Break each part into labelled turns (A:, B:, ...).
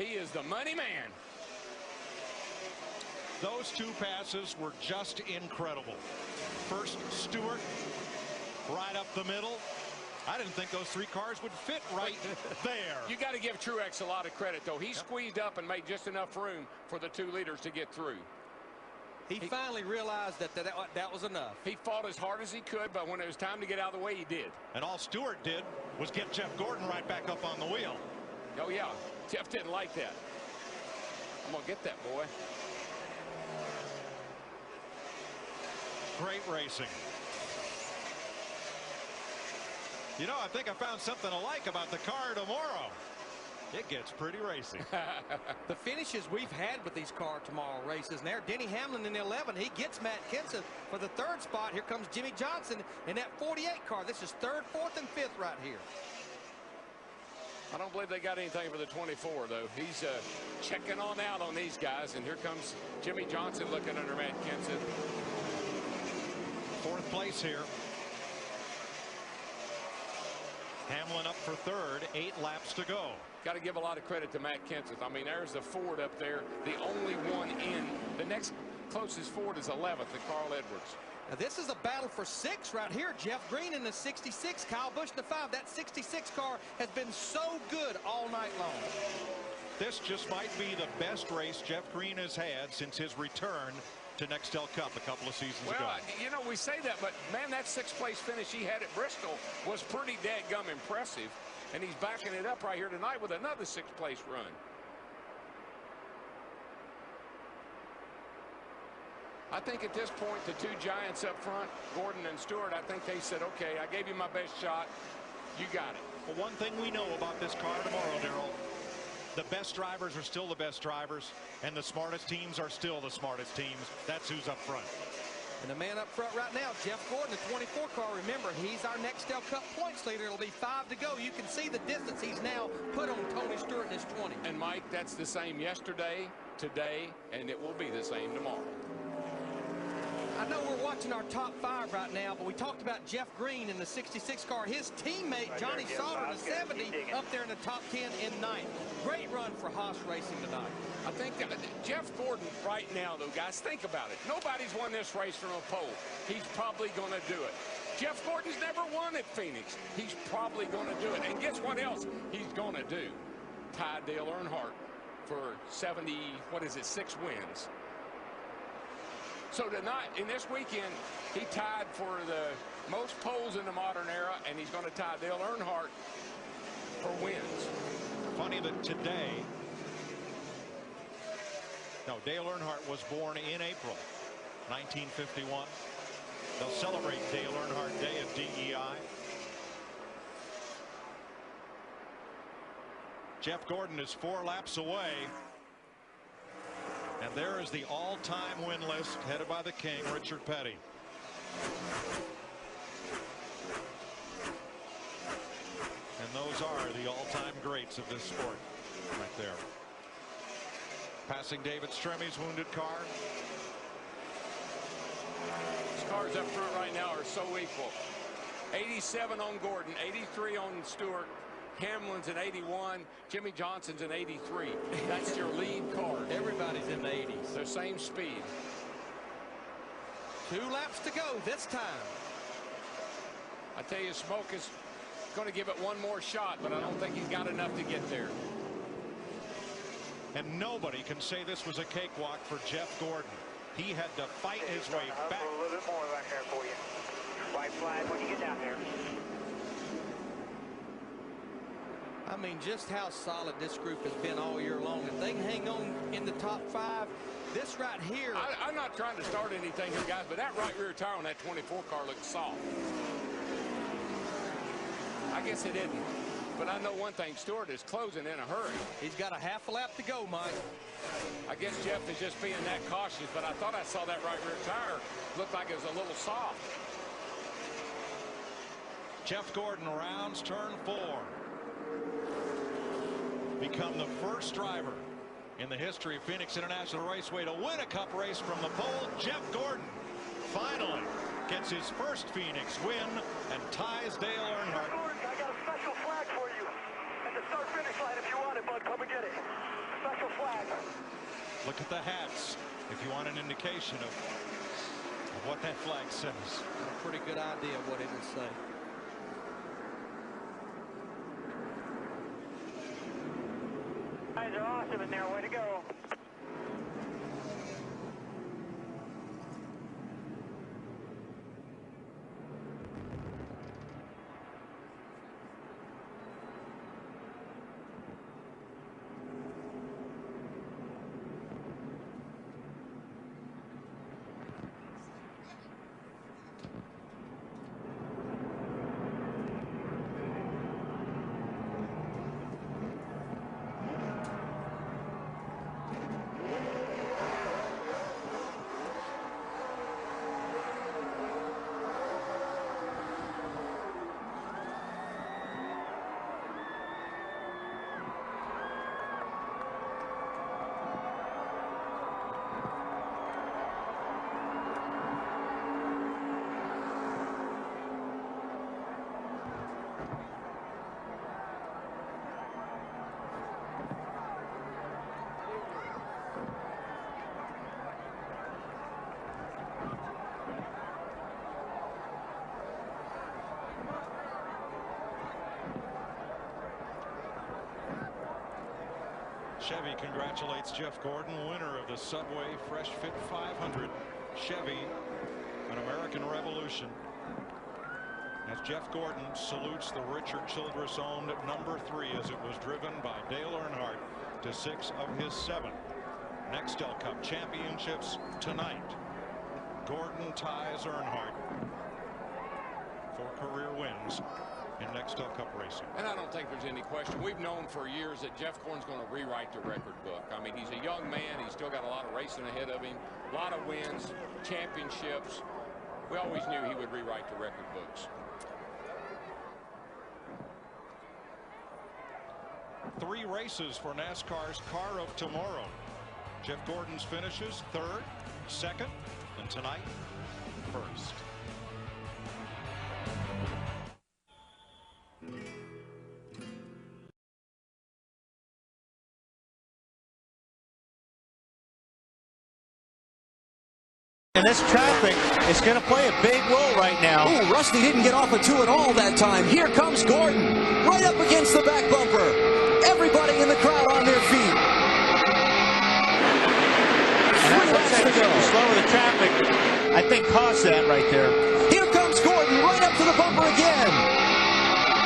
A: He is the money man.
B: Those two passes were just incredible. First, Stewart, right up the middle. I didn't think those three cars would fit right there.
A: You got to give Truex a lot of credit, though. He squeezed up and made just enough room for the 2 leaders to get through.
C: He finally realized that was enough.
A: He fought as hard as he could, but when it was time to get out of the way, he did.
B: And all Stewart did was get Jeff Gordon right back up on the wheel.
A: Oh, yeah. Jeff didn't like that. I'm going to get that, boy.
B: Great racing. You know, I think I found something I like about the car tomorrow. It gets pretty racy.
C: The finishes we've had with these car tomorrow races, and there, Denny Hamlin in the 11. He gets Matt Kenseth for the 3rd spot. Here comes Jimmie Johnson in that 48 car. This is 3rd, 4th, and 5th right here.
A: I don't believe they got anything for the 24, though. He's checking on out on these guys, and here comes Jimmie Johnson looking under Matt Kenseth.
B: 4th place here. Hamlin up for 3rd, 8 laps to go.
A: Got to give a lot of credit to Matt Kenseth. I mean, there's the Ford up there, the only one in. The next closest Ford is 11th, the Carl Edwards.
C: Now this is a battle for 6 right here. Jeff Green in the 66, Kyle Busch in the 5. That 66 car has been so good all night long.
B: This just might be the best race Jeff Green has had since his return to Nextel Cup a couple of seasons ago.
A: Well, you know, we say that, but man, that 6th place finish he had at Bristol was pretty dadgum impressive. And he's backing it up right here tonight with another 6th place run. I think at this point, the 2 giants up front, Gordon and Stewart, I think they said, okay, I gave you my best shot. You got it.
B: Well, one thing we know about this car tomorrow, Darrell, the best drivers are still the best drivers, and the smartest teams are still the smartest teams. That's who's up front.
C: And the man up front right now, Jeff Gordon, the 24 car. Remember, he's our Nextel Cup points leader. It'll be 5 to go. You can see the distance he's now put on Tony Stewart in his 20.
A: And, Mike, that's the same yesterday, today, and it will be the same tomorrow.
C: I know we're watching our top 5 right now, but we talked about Jeff Green in the 66 car. His teammate, Johnny Sauter, in the 70, up there in the top 10 in 9th. Great run for Haas Racing tonight.
A: I think Jeff Gordon right now, though, guys, think about it. Nobody's won this race from a pole. He's probably going to do it. Jeff Gordon's never won at Phoenix. He's probably going to do it. And guess what else he's going to do? Tie Dale Earnhardt for 6 wins. So tonight, in this weekend, he tied for the most poles in the modern era, and he's going to tie Dale Earnhardt for wins.
B: Funny that today, Dale Earnhardt was born in April 1951. They'll celebrate Dale Earnhardt Day at DEI. Jeff Gordon is 4 laps away. And there is the all-time win list headed by the king, Richard Petty. And those are the all-time greats of this sport right there. Passing David Stremmy's wounded car.
A: These cars up front right now are so equal. 87 on Gordon, 83 on Stewart. Hamlin's in 81, Jimmie Johnson's in 83. That's your lead car.
C: Everybody's in the 80s.
A: They're same speed.
C: 2 laps to go this time.
A: I tell you, Smoke is going to give it one more shot, but I don't think he's got enough to get there.
B: And nobody can say this was a cakewalk for Jeff Gordon. He had to fight his way back.
D: A little bit more back there for you. White flag when you get down there.
C: I mean, just how solid this group has been all year long. If they can hang on in the top 5, this right here.
A: I'm not trying to start anything here, guys, but that right rear tire on that 24 car looks soft. I guess it isn't. But I know one thing, Stewart is closing in a hurry.
C: He's got a half a lap to go, Mike.
A: I guess Jeff is just being that cautious, but I thought I saw that right rear tire. Looked like it was a little soft.
B: Jeff Gordon rounds turn 4. Become the first driver in the history of Phoenix International Raceway to win a Cup race from the pole. Jeff Gordon finally gets his first Phoenix win and ties Dale Earnhardt.
D: Gordon, I got a special flag for you at the start-finish line if you want it, bud. Come and get it.
B: Look at the hats if you want an indication of what that flag says.
C: A pretty good idea of what it would say.
D: Guys are awesome in there. Way to go.
B: Chevy congratulates Jeff Gordon, winner of the Subway Fresh Fit 500. Chevy, an American Revolution. As Jeff Gordon salutes the Richard Childress owned number 3 as it was driven by Dale Earnhardt to 6 of his 7 Nextel Cup championships tonight. Gordon ties Earnhardt for career wins in Nextel Cup racing.
A: And I don't think there's any question. We've known for years that Jeff Gordon's going to rewrite the record book. I mean, he's a young man. He's still got a lot of racing ahead of him, a lot of wins, championships. We always knew he would rewrite the record books.
B: 3 races for NASCAR's Car of Tomorrow. Jeff Gordon's finishes 3rd, 2nd, and tonight 1st.
E: And this traffic is going to play a big role right now.
F: Ooh, Rusty didn't get off a 2 at all that time. Here comes Gordon, right up against the back bumper. Everybody in the crowd on their feet. 3 laps to go.
E: Slower the traffic, I think, caused that right there.
F: Here comes Gordon, right up to the bumper again.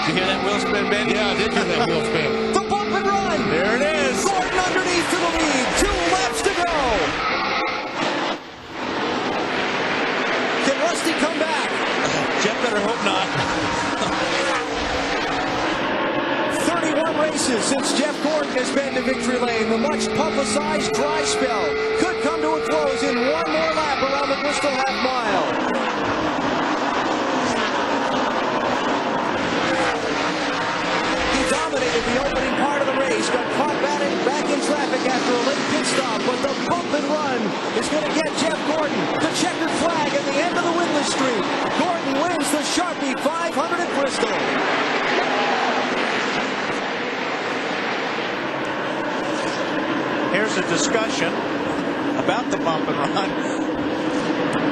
E: Did you hear that wheel spin, Ben? Yeah, I did hear that wheel spin.
F: The bump and run.
E: There it is.
F: Gordon underneath to the lead. 2 laps to go. Can Rusty come back?
E: Jeff better hope not.
F: 31 races since Jeff Gordon has been to victory lane. The much publicized dry spell could come to a close in 1 more lap around the Bristol half mile. He dominated the opening part of the race, got caught back in traffic after a late pit stop, but the bump and run is going to get Jeff Gordon the checkered flag at the end of the winless streak. Gordon wins the Sharpie 500 at Bristol.
E: Here's a discussion about the bump and run.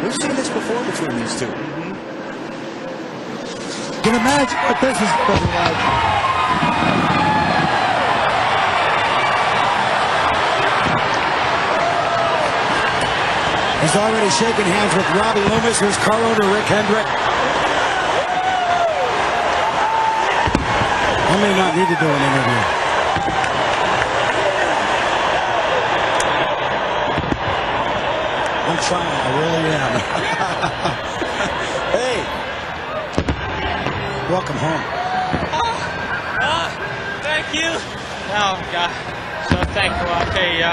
F: We've seen this before between these two.
G: Can imagine what this is going to be like. He's already shaking hands with Robbie Loomis, who's car owner Rick Hendrick. I may not need to do an interview. I'm trying, I really am. Hey, welcome home.
H: Thank you. Oh, God. So thankful. I'll tell you,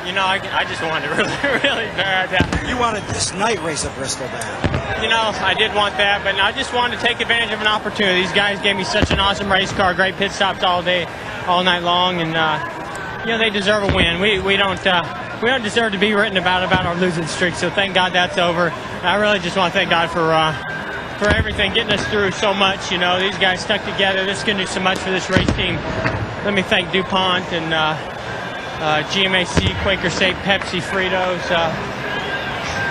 H: you know, I just wanted to really bad.
G: You wanted this night race at Bristol bad.
H: You know, I did want that, but I just wanted to take advantage of an opportunity. These guys gave me such an awesome race car, great pit stops all day, all night long, and, you know, they deserve a win. We don't deserve to be written about our losing streak, so thank God that's over. I really just want to thank God for everything, getting us through so much. You know, these guys stuck together. This is going to do so much for this race team. Let me thank DuPont and GMAC, Quaker State, Pepsi, Fritos.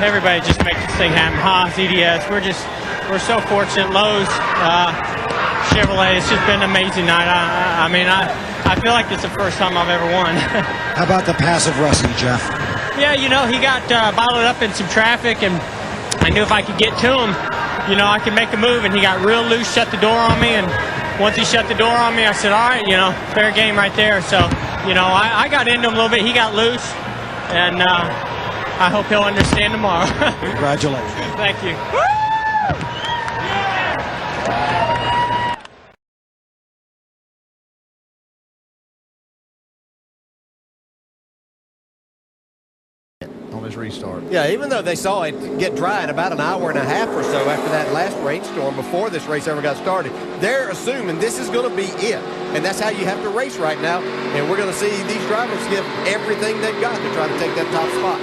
H: Everybody just makes this thing happen. Haas, EDS. We're so fortunate. Lowe's, Chevrolet. It's just been an amazing night. I feel like it's the first time I've ever won.
G: How about the pass of Rusty, Jeff?
H: Yeah, you know, he got bottled up in some traffic, and I knew if I could get to him, you know, I could make a move, and he got real loose, shut the door on me, and once he shut the door on me, I said, all right, you know, fair game right there. So, you know, I got into him a little bit. He got loose, and I hope he'll understand tomorrow.
G: Congratulations.
H: Thank you.
I: On his restart.
J: Yeah, even though they saw it get dry in about an hour and a half or so after that last rainstorm before this race ever got started, they're assuming this is going to be it. And that's how you have to race right now. And we're going to see these drivers give everything they've got to try to take that top spot.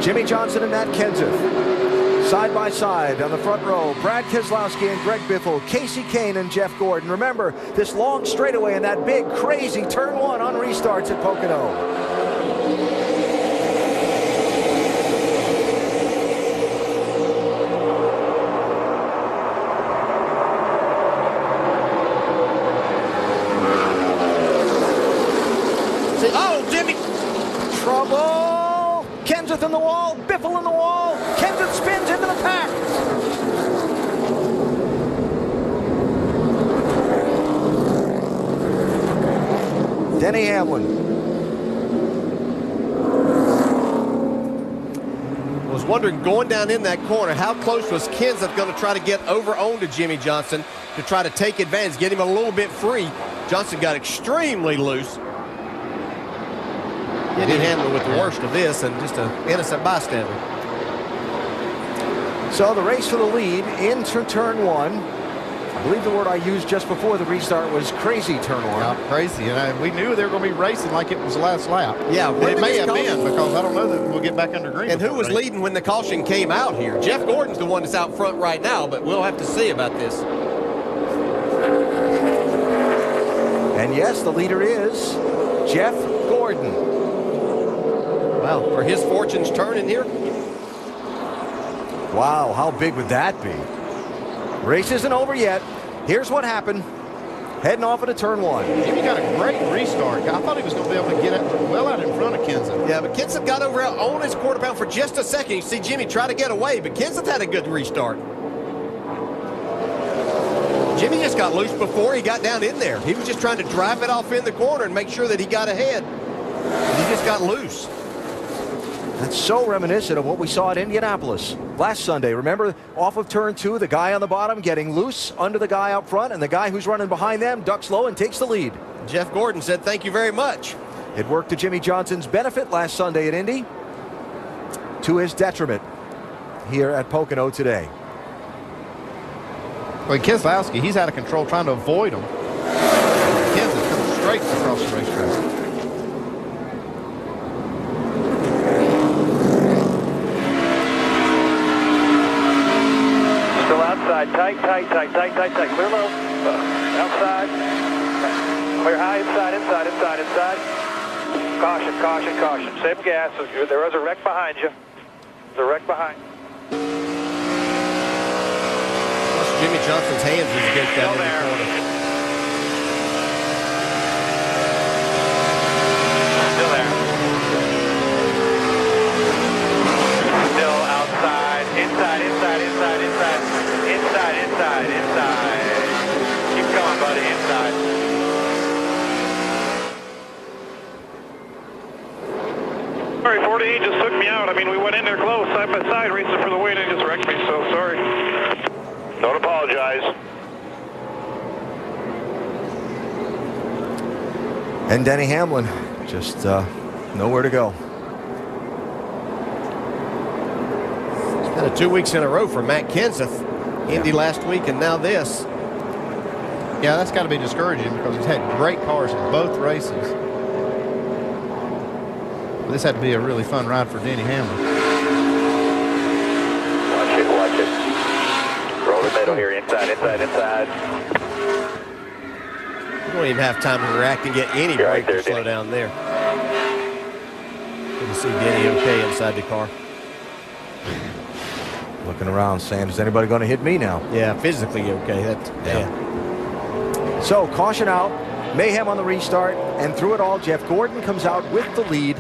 F: Jimmie Johnson and Matt Kenseth, side by side on the front row. Brad Keselowski and Greg Biffle, Kasey Kahne and Jeff Gordon. Remember, this long straightaway and that big, crazy turn one on restarts at Pocono. Trouble! Kenseth in the wall, Biffle in the wall. Kenseth spins into the pack. Denny Hamlin.
J: I was wondering, going down in that corner, how close was Kenseth going to try to get over onto Jimmie Johnson to try to take advantage, get him a little bit free. Johnson got extremely loose. Denny Hamlin with the worst of this and just an innocent bystander.
F: So the race for the lead into turn one. I believe the word I used just before the restart was crazy turn one.
I: Yeah, crazy. And we knew they were going to be racing like it was the last lap.
J: Yeah,
I: it may have been, because I don't know that we'll get back under green.
J: And who was leading when the caution came out here? Jeff Gordon's the one that's out front right now, but we'll have to see about this.
F: And yes, the leader is Jeff Gordon.
J: Wow, for his fortunes turning here.
F: Wow, how big would that be? Race isn't over yet. Here's what happened. Heading off into turn one.
I: Jimmie got a great restart. I thought he was going to be able to get it well out in front of Kenseth.
J: Yeah, but Kenseth got over on his quarter pound for just a second. You see Jimmie try to get away, but Kenseth had a good restart. Jimmie just got loose before he got down in there. He was just trying to drive it off in the corner and make sure that he got ahead. And he just got loose.
F: That's so reminiscent of what we saw at Indianapolis last Sunday. Remember, off of turn two, the guy on the bottom getting loose under the guy up front, and the guy who's running behind them ducks low and takes the lead.
J: Jeff Gordon said, thank you very much.
F: It worked to Jimmie Johnson's benefit last Sunday at Indy, to his detriment here at Pocono today.
I: Well, Keselowski, he's out of control trying to avoid him. Kenseth comes straight across the racetrack.
D: Tight. Clear low. Outside. Clear high. Inside. Caution. Save gas. There is a wreck behind you. There's a wreck behind.
J: Plus Jimmie Johnson's hands is against that in the corner.
D: Still there. Still outside. Inside. Keep going, buddy, inside. Sorry, 48 just took me out. I mean, we went in there close, side by side, racing for the win, and just wrecked me, so sorry. Don't apologize.
F: And Denny Hamlin, just nowhere to go.
J: It's been 2 weeks in a row for Matt Kenseth. Indy last week and now this.
I: Yeah, that's got to be discouraging because he's had great cars in both races. But this had to be a really fun ride for Denny Hamlin.
D: Watch it. Roll the middle here, inside.
J: We're won't even have time to react and get any break to slow down there. Good to see Denny okay inside the car.
G: Looking around, saying, is anybody going to hit me now?
J: Yeah, physically okay.
G: Yeah. So caution out, mayhem on the restart, and through it all, Jeff Gordon comes out with the lead.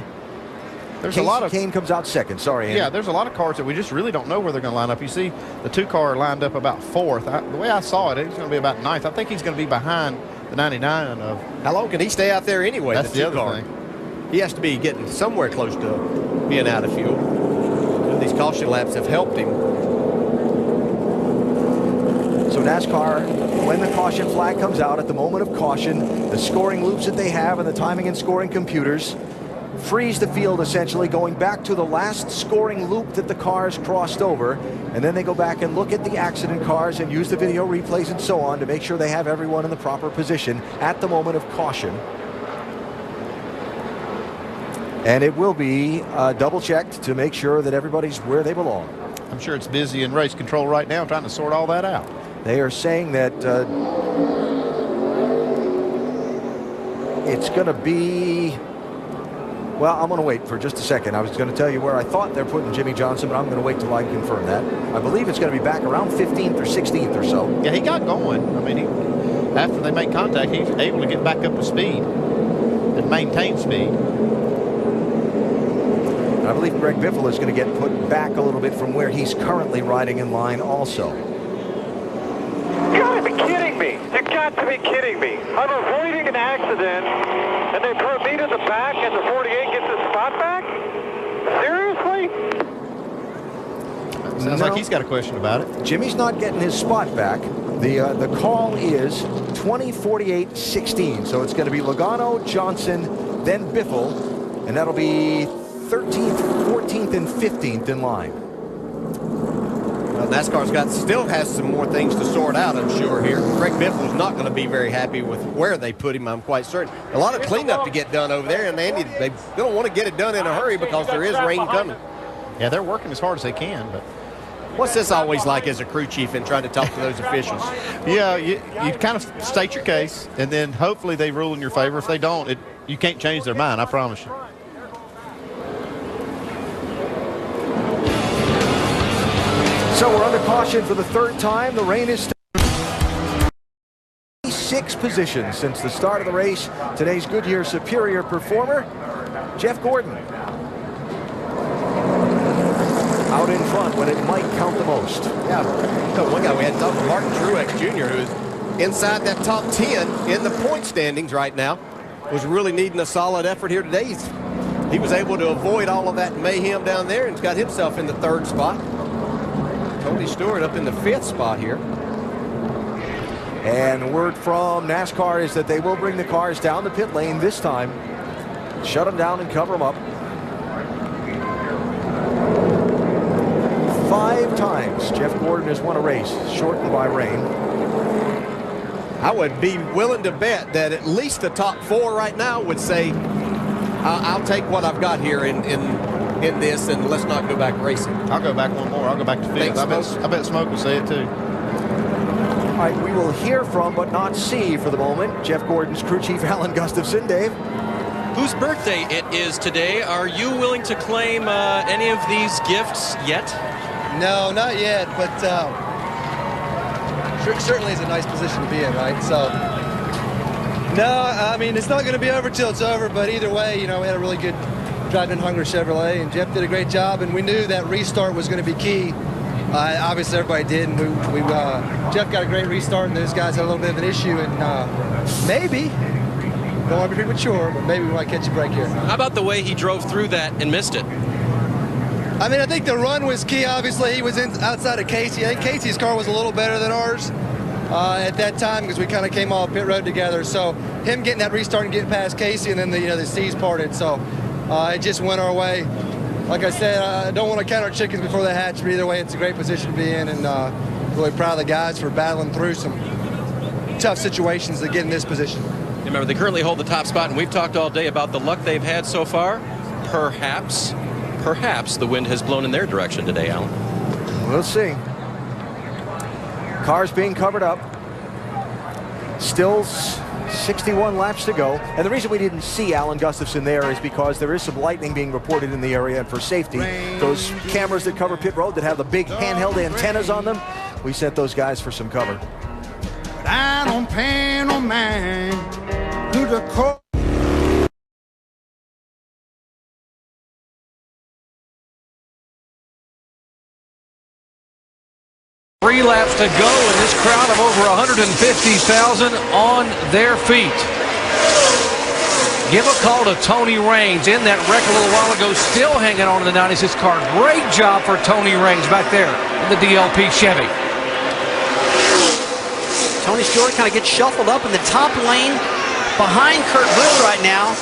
I: There's
G: Casey
I: a lot of
G: Kane comes out second. Sorry, Andy.
I: Yeah, there's a lot of cars that we just really don't know where they're going to line up. You see the 2-car lined up about 4th. The way I saw it, he's going to be about 9th. I think he's going to be behind the 99 of.
J: How long can he stay out there anyway?
I: That's the other
J: car
I: thing.
J: He has to be getting somewhere close to being out of fuel. These caution laps have helped him.
G: So NASCAR, when the caution flag comes out at the moment of caution, the scoring loops that they have and the timing and scoring computers freeze the field essentially, going back to the last scoring loop that the cars crossed over, and then they go back and look at the accident cars and use the video replays and so on to make sure they have everyone in the proper position at the moment of caution. And it will be double checked to make sure that everybody's where they belong.
I: I'm sure it's busy in race control right now trying to sort all that out.
G: They are saying that it's going to be, well, I'm going to wait for just a second. I was going to tell you where I thought they're putting Jimmie Johnson, but I'm going to wait till I confirm that. I believe it's going to be back around 15th or 16th or so.
I: Yeah, he got going. I mean, after they make contact, he's able to get back up to speed and maintain speed.
G: I believe Greg Biffle is going to get put back a little bit from where he's currently riding in line also.
D: You gotta be kidding me. You got to be kidding me. I'm avoiding an accident, and they put me to the back, and the 48 gets his spot back? Seriously?
I: Sounds like he's got a question about it.
G: Jimmy's not getting his spot back. The call is 20-48-16. So it's going to be Logano, Johnson, then Biffle, and that'll be 13th, 14th, and 15th in line.
J: Well, NASCAR's still has some more things to sort out, I'm sure, here. Greg Biffle's not going to be very happy with where they put him, I'm quite certain. A lot of cleanup to get done over there, and Andy, they don't want to get it done in a hurry because there is rain coming.
I: Yeah, they're working as hard as they can, but
J: what's this always like as a crew chief and trying to talk to those officials?
I: Yeah, you kind of state your case, and then hopefully they rule in your favor. If they don't, you can't change their mind, I promise you.
G: So we're under caution for the third time. The rain is 6 positions since the start of the race. Today's Goodyear Superior performer, Jeff Gordon. Out in front when it might count the most.
J: Yeah, one guy we had talked, Martin Truex Jr., who's inside that top 10 in the point standings right now, was really needing a solid effort here today. He was able to avoid all of that mayhem down there and got himself in the 3rd spot. Tony Stewart up in the 5th spot here.
G: And word from NASCAR is that they will bring the cars down the pit lane this time, shut them down and cover them up. 5 times Jeff Gordon has won a race, shortened by rain.
J: I would be willing to bet that at least the top 4 right now would say, I'll take what I've got here in this, and let's not go back racing.
I: I'll go back one more. I'll go back to 5th. I bet Smoke will say it too.
G: All right, we will hear from but not see for the moment Jeff Gordon's crew chief Alan Gustafson. Dave?
K: Whose birthday it is today? Are you willing to claim any of these gifts yet?
C: No, not yet, but certainly is a nice position to be in, right? So, no, I mean, it's not going to be over till it's over, but either way, we had a really good driving Hunger Chevrolet, and Jeff did a great job, and we knew that restart was going to be key. Obviously, everybody did, and Jeff got a great restart, and those guys had a little bit of an issue, and maybe, don't want to be premature, but maybe we might catch a break here.
K: How about the way he drove through that and missed it?
C: I mean, I think the run was key. Obviously, he was outside of Casey. I think Casey's car was a little better than ours at that time because we kind of came off pit road together. So him getting that restart and getting past Casey, and then the seas parted. So it just went our way. Like I said, I don't want to count our chickens before they hatch, but either way, it's a great position to be in, and really proud of the guys for battling through some tough situations to get in this position.
K: Remember, they currently hold the top spot, and we've talked all day about the luck they've had so far. Perhaps the wind has blown in their direction today, Alan.
G: We'll see. Cars being covered up. Stills 61 laps to go. And the reason we didn't see Alan Gustafson there is because there is some lightning being reported in the area. And for safety, those cameras that cover pit road that have the big handheld antennas on them, we sent those guys for some cover.
L: But I don't pay no mind to the court.
M: 3 laps to go, and this crowd of over 150,000 on their feet. Give a call to Tony Raines in that wreck a little while ago, still hanging on to the 96 car. Great job for Tony Raines back there in the DLP Chevy.
F: Tony Stewart kind of gets shuffled up in the top lane behind Kurt Busch right now.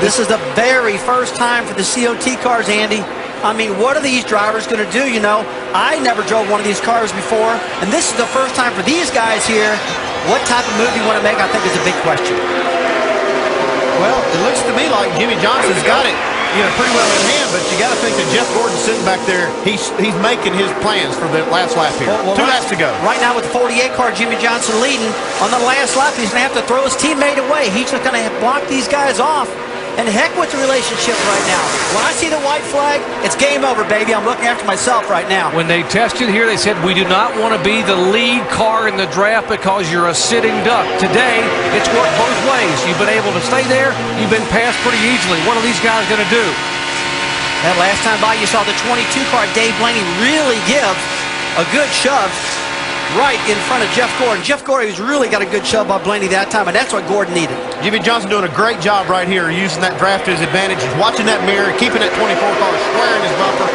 F: This is the very first time for the COT cars, Andy. I mean, what are these drivers going to do? You know, I never drove one of these cars before, and this is the first time for these guys here. What type of move you want to make, I think, is a big question.
I: Well, it looks to me like Jimmy Johnson's got it, you know, pretty well in hand, but you got to think that Jeff Gordon's sitting back there. He's making his plans for the last lap here. Well, 2 laps to go.
F: Right now with the 48 car, Jimmy Johnson leading. On the last lap, he's going to have to throw his teammate away. He's just going to block these guys off. And heck with the relationship right now. When I see the white flag, it's game over, baby. I'm looking after myself right now.
M: When they tested here, they said, we do not want to be the lead car in the draft because you're a sitting duck. Today, it's worked both ways. You've been able to stay there. You've been passed pretty easily. What are these guys going to do?
F: That last time by, you saw the 22 car, Dave Blaney, really give a good shove right in front of Jeff Gordon. Jeff Gordon has really got a good shove by Blaney that time, and that's what Gordon needed.
I: Jimmy Johnson doing a great job right here, using that draft to his advantage, watching that mirror, keeping that 24 car square in his bumper.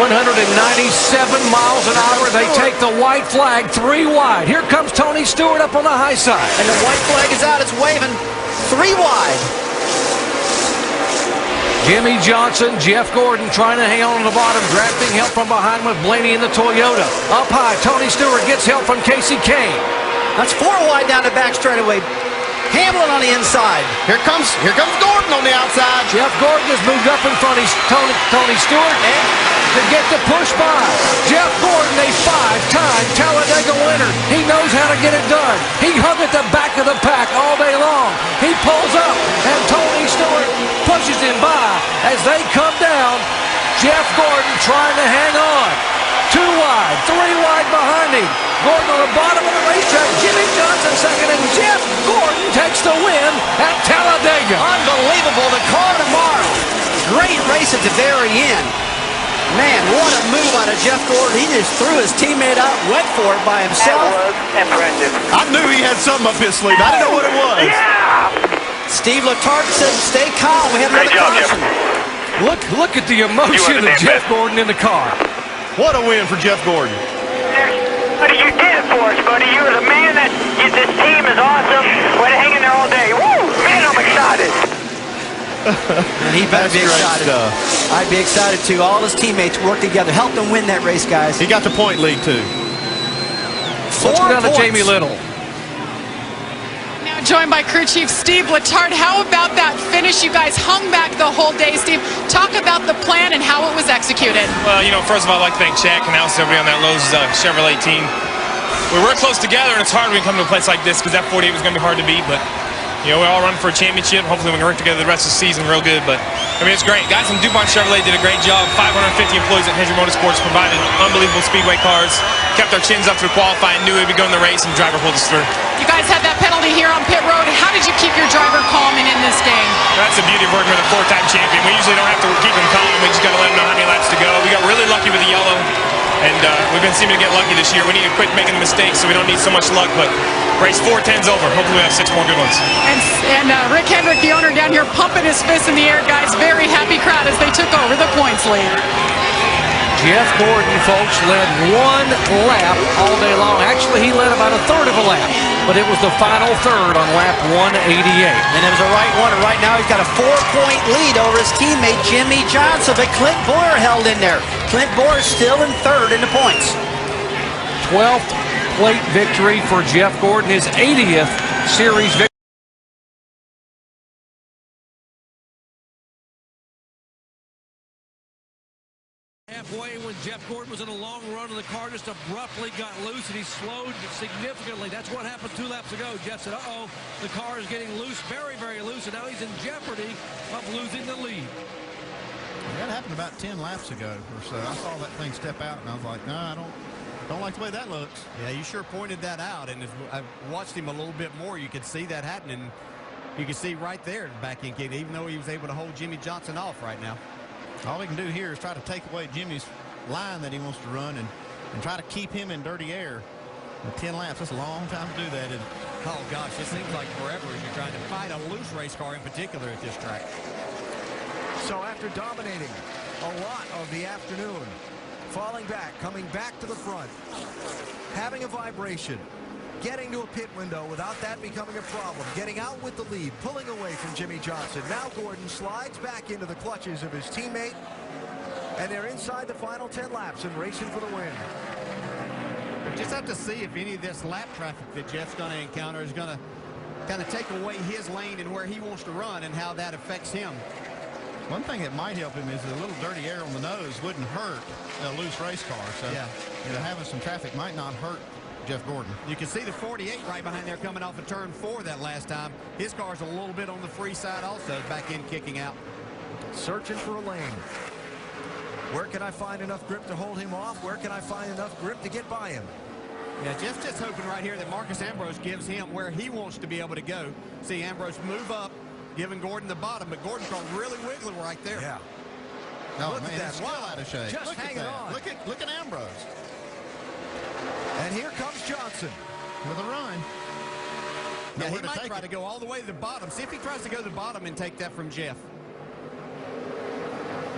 M: 197 miles an hour. They take the white flag 3 wide. Here comes Tony Stewart up on the high side.
F: And the white flag is out. It's waving 3 wide.
M: Jimmy Johnson, Jeff Gordon trying to hang on the bottom, drafting help from behind with Blaney in the Toyota. Up high, Tony Stewart gets help from Casey Kane.
F: That's 4 wide down the back straightaway. Hamlin on the inside.
I: Here comes Gordon on the outside.
M: Jeff Gordon has moved up in front of Tony Stewart and to get the push by. Jeff Gordon, a 5-time Talladega winner. He knows how to get it done. He hung at the back of the pack all day long. He pulls up, and Tony Stewart pushes him by as they come down. Jeff Gordon trying to hang on. 2 wide, 3 wide behind him. Gordon on the bottom of the racetrack. Jimmy Johnson second, and Jeff Gordon takes the win at Talladega.
F: Unbelievable. The car tomorrow. Great race at the very end. Man, what a move out of Jeff Gordon. He just threw his teammate out, went for it by himself.
D: That was impressive.
I: I knew he had something up his sleeve. I didn't know what it was.
D: Yeah!
F: Steve Letarte said, stay calm. We have another collision.
M: Look at the emotion of Jeff Gordon in the car.
I: What a win for Jeff Gordon.
D: Buddy, you did it for us, buddy. You were the man that, this team is awesome. Way to hang in there all day. Woo! Man, I'm excited.
F: And he better be excited. I'd be excited too. All his teammates worked together, helped him win that race, guys.
I: He got the point lead too.
F: 4
M: Let's go down to
F: points.
M: Jamie Little.
N: Now joined by crew chief Steve Letarte. How about that finish? You guys hung back the whole day, Steve. Talk about the plan and how it was executed.
O: Well, you know, first of all, I'd like to thank Shaq and Alice, everybody on that Lowe's Chevrolet team. We work close together, and it's hard when we come to a place like this because that 48 was going to be hard to beat, but you know, we all run for a championship. Hopefully we can work together the rest of the season real good. But, I mean, it's great. Guys from DuPont Chevrolet did a great job. 550 employees at Hendrick Motorsports provided unbelievable speedway cars. Kept our chins up through qualifying, knew we'd be going the race, and the driver pulled us through.
N: You guys had that penalty here on pit road. How did you keep your driver calm and in this game?
O: That's the beauty of working with a 4-time champion. We usually don't have to keep him calm. We just got to let him know how many laps to go. We got really lucky with the yellow. And we've been seeming to get lucky this year. We need to quit making the mistakes so we don't need so much luck. But race 4-10's over. Hopefully we have 6 more good ones.
N: And Rick Hendrick, the owner down here, pumping his fists in the air, guys. Very happy crowd as they took over the points lead.
M: Jeff Gordon, folks, led 1 lap all day long. Actually, he led about a third of a lap, but it was the final third on lap 188.
F: And it was a right one, and right now he's got a 4-point lead over his teammate Jimmy Johnson, but Clint Boyer held in there. Clint Boyer still in third in the points.
M: 12th plate victory for Jeff Gordon, his 80th series victory.
C: Halfway when Jeff Gordon was in a
M: just abruptly got loose, and he slowed significantly. That's what happened 2 laps ago. Jeff said, uh-oh, the car is getting loose, very, very loose, and now he's in jeopardy of losing the lead.
I: That happened about 10 laps ago or so. I saw that thing step out, and I was like, no, I don't like the way that looks.
J: Yeah, you sure pointed that out, and if I watched him a little bit more, you could see that happening. You can see right there the back end kick, even though he was able to hold Jimmie Johnson off right now.
I: All we can do here is try to take away Jimmy's line that he wants to run and try to keep him in dirty air. 10 laps, that's a long time to do that.
J: Oh, gosh, it seems like forever as you're trying to fight a loose race car in particular at this track.
G: So after dominating a lot of the afternoon, falling back, coming back to the front, having a vibration, getting to a pit window without that becoming a problem, getting out with the lead, pulling away from Jimmie Johnson. Now Gordon slides back into the clutches of his teammate, and they're inside the final 10 laps and racing for the win.
J: We'll just have to see if any of this lap traffic that Jeff's going to encounter is going to kind of take away his lane and where he wants to run and how that affects him.
I: One thing that might help him is a little dirty air on the nose wouldn't hurt a loose race car. So
J: yeah,
I: having some traffic might not hurt Jeff Gordon.
J: You can see the 48 right behind there coming off of turn 4 that last time. His car's a little bit on the free side also, back in kicking out.
G: Searching for a lane. Where can I find enough grip to hold him off? Where can I find enough grip to get by him?
J: Yeah, Jeff's just hoping right here that Marcus Ambrose gives him where he wants to be able to go. See Ambrose move up, giving Gordon the bottom, but Gordon's got really wiggling right there.
G: Yeah.
I: Oh,
G: look
I: man,
G: at that.
I: it's well out of shape.
G: Just hanging on.
I: Look at Ambrose.
G: And here comes Johnson
I: with a run.
J: Yeah, he might try to go all the way to the bottom. See if he tries to go to the bottom and take that from Jeff.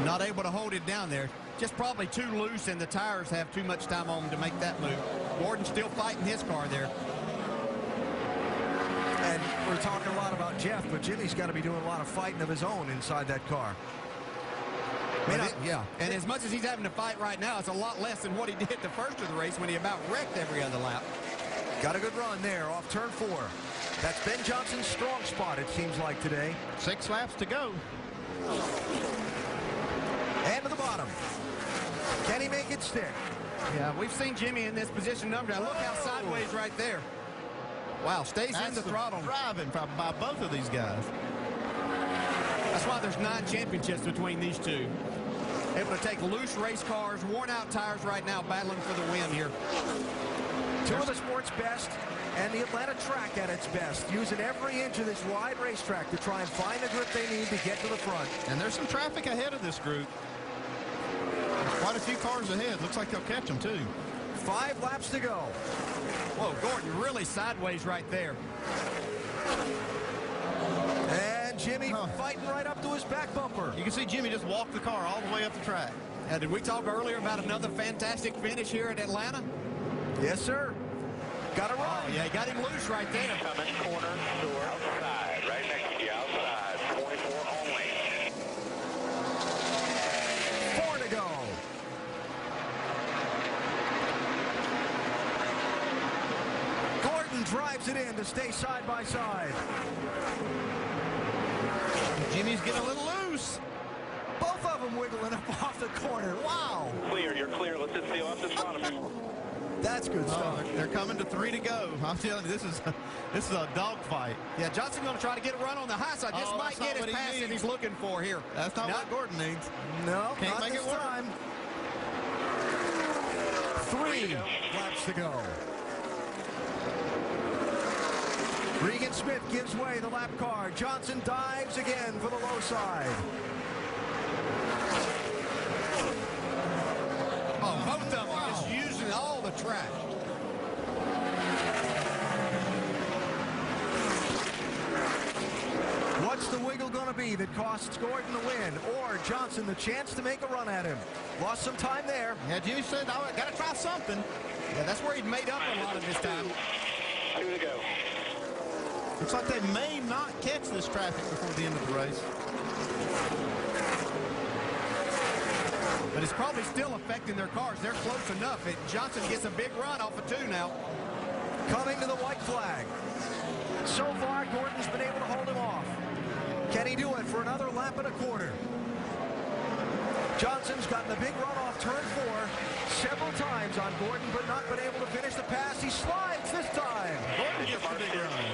J: Not able to hold it down there. Just probably too loose, and the tires have too much time on them to make that move. Gordon's still fighting his car there.
G: And we're talking a lot about Jeff, but Jimmy's got to be doing a lot of fighting of his own inside that car.
J: Yeah, and as much as he's having to fight right now, it's a lot less than what he did the first of the race when he about wrecked every other lap.
G: Got a good run there off turn 4. That's Ben Johnson's strong spot, it seems like today.
I: 6 laps to go.
G: And to the bottom. Can he make it stick?
J: Yeah, we've seen Jimmy in this position number. Now look how sideways right there. Wow, stays in the throttle.
I: Driving by both of these guys.
J: That's why there's 9 championships between these two. Able to take loose race cars, worn out tires right now, battling for the win here.
G: Two of the sport's best and the Atlanta track at its best, using every inch of this wide racetrack to try and find the grip they need to get to the front.
I: And there's some traffic ahead of this group. Quite a few cars ahead. Looks like they'll catch them, too.
G: 5 laps to go.
J: Whoa, Gordon really sideways right there.
G: And Jimmy fighting right up to his back bumper.
I: You can see Jimmy just walk the car all the way up the track.
J: Did we talk earlier about another fantastic finish here at Atlanta?
G: Yes, sir. Got to run.
J: Oh, yeah, he got him loose right there.
D: Coming corner, door, outside, right next to you, outside, 24 only.
G: 4 to go. Gordon drives it in to stay side by side.
I: Jimmy's getting a little loose.
G: Both of them wiggling up off the corner. Wow.
D: Clear, you're clear. Let's just see off in front of you.
G: That's good stuff.
I: They're coming to 3 to go. I'm telling you, this is a dogfight.
J: Yeah, Johnson's going to try to get a run on the high side. This might get his pass that he's looking for here.
I: That's not what Gordon needs.
G: No,
I: Can't
G: not
I: make
G: this
I: it work.
G: time. 3 laps to go. Regan Smith gives way the lap car. Johnson dives again for the low side.
J: Oh, both of them just using all the track.
G: What's the wiggle going to be that costs Gordon the win or Johnson the chance to make a run at him? Lost some time there.
I: Yeah, Jimmy said, I got to try something.
J: Yeah, that's where he'd made up a lot of his time.
D: 2 to go.
I: Looks like they may not catch this traffic before the end of the race.
J: But it's probably still affecting their cars. They're close enough. Johnson gets a big run off of 2 now.
G: Coming to the white flag. So far, Gordon's been able to hold him off. Can he do it for another lap and a quarter? Johnson's gotten a big run off turn 4. several times on Gordon, but not been able to finish the pass. He slides this time.
I: Gordon gets the big run.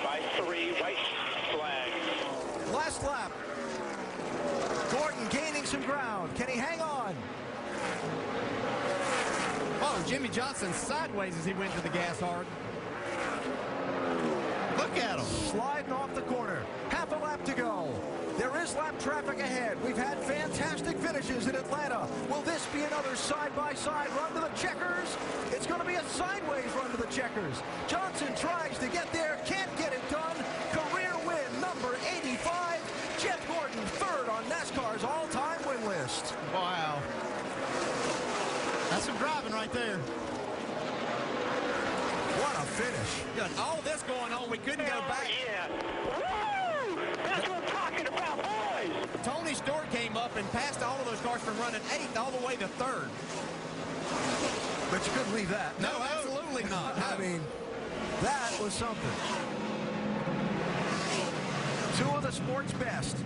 D: By 3, white flag.
G: Last lap. Gordon gaining some ground. Can he hang on?
J: Oh, Jimmy Johnson sideways as he went to the gas hard. Look at him.
G: Sliding off the corner. Half a lap to go. There is lap traffic ahead. We've had fantastic finishes in Atlanta. Will this be another side-by-side run to the checkers? It's going to be a sideways run to the checkers. Johnson tries to get there, can't get it done. Career win number 85. Jeff Gordon, third on NASCAR's all-time win list.
I: Wow. That's some driving right there.
G: What a finish.
J: Got all this going on, we couldn't go back.
D: Yeah. Woo! That's what I'm talking about, boys.
J: Tony Stewart came up and passed all of those cars from running 8th all the way to 3rd.
G: But you couldn't leave that.
J: No, absolutely not.
G: I mean, that was something. Two of the sport's best,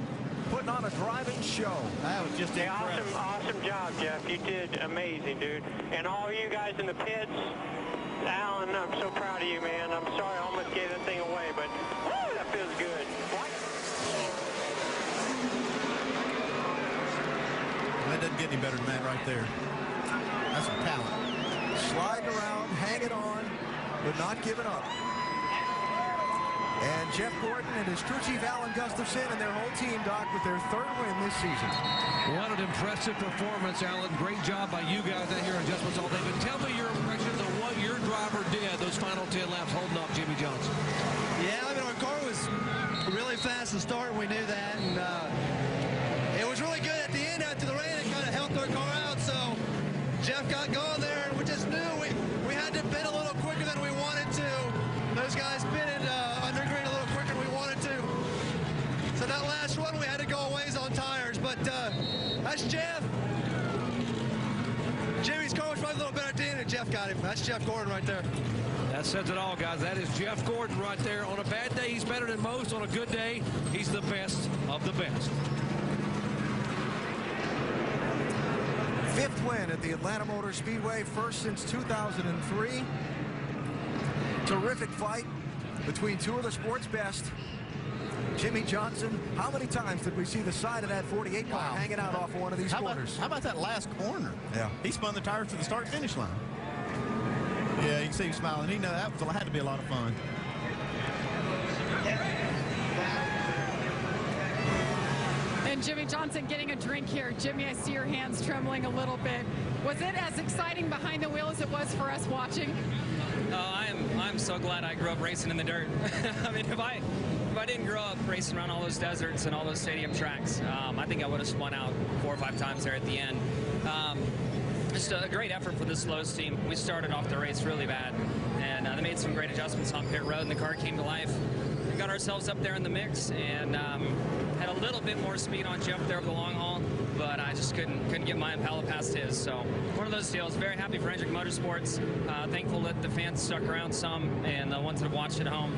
G: putting on a driving show.
J: That was just incredible.
D: Awesome job, Jeff. You did amazing, dude. And all you guys in the pits, Alan, I'm so proud of you, man. I'm sorry I almost gave that thing away, but woo, that feels good.
I: That doesn't get any better than that right there. That's some talent.
G: Sliding around, hanging on, but not giving up. And Jeff Gordon and his crew chief Alan Gustafson and their whole team, Doc, with their third win this season.
M: What an impressive performance, Alan. Great job by you guys out here on Just What's All Day. But tell me your impressions of what your driver did those final 10 laps holding up Jimmy Johnson.
C: Yeah, I mean, our car was really fast to start. We knew that. And it was really good at the end after the rain. It kind of helped our car out. So Jeff got going there, and we just knew we had to pit a little quicker than we wanted to. Those guys pitted under green a little quicker than we wanted to. So that last one, we had to go a ways on tires. But that's Jeff. Jimmy's car was probably a little better at the end, and Jeff got him. That's Jeff Gordon right there.
M: That says it all, guys. That is Jeff Gordon right there. On a bad day, he's better than most. On a good day, he's the best of the best.
G: Fifth win at the Atlanta Motor Speedway, first since 2003. Terrific fight between two of the sport's best. Jimmy Johnson, how many times did we see the side of that 48 car hanging out off of one of these corners?
I: How about that last corner?
G: Yeah.
I: He spun the tires to the start-finish line. Yeah, you can see him smiling. He knew that had to be a lot of fun.
N: And Jimmy Johnson getting a drink here. Jimmy, I see your hands trembling a little bit. Was it as exciting behind the wheel as it was for us watching?
P: I'm so glad I grew up racing in the dirt. I mean, if I didn't grow up racing around all those deserts and all those stadium tracks, I think I would have spun out 4 or 5 times there at the end. Just a great effort for this Lowe's team. We started off the race really bad, and they made some great adjustments on pit road, and the car came to life. We got ourselves up there in the mix, and had a little bit more speed on Jeff there over the long haul, but I just couldn't get my Impala past his. So one of those deals. Very happy for Hendrick Motorsports. Thankful that the fans stuck around some, and the ones that have watched at home.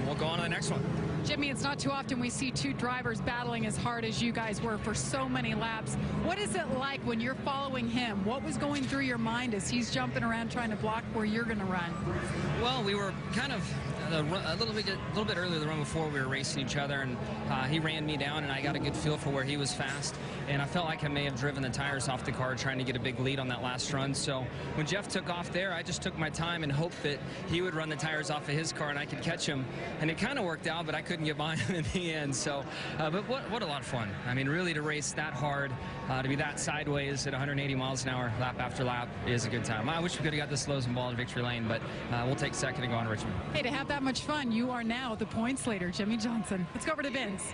P: We'll go on to the next one.
N: Jimmy, it's not too often we see two drivers battling as hard as you guys were for so many laps. What is it like when you're following him? What was going through your mind as he's jumping around trying to block where you're going to run?
P: Well, we were kind of a little bit earlier the run before we were racing each other, and he ran me down, and I got a good feel for where he was fast, and I felt like I may have driven the tires off the car trying to get a big lead on that last run. So when Jeff took off there, I just took my time and hoped that he would run the tires off of his car and I could catch him, and it kind of worked out, but I couldn't get behind him in the end. So but what a lot of fun. I mean, really, to race that hard, to be that sideways at 180 miles an hour lap after lap is a good time. I wish we could have got this Lowe's and ball in victory lane, but we'll take second and go on to Richmond.
N: Hey, to have that much fun, you are now the points leader, Jimmy Johnson. Let's go over to Vince.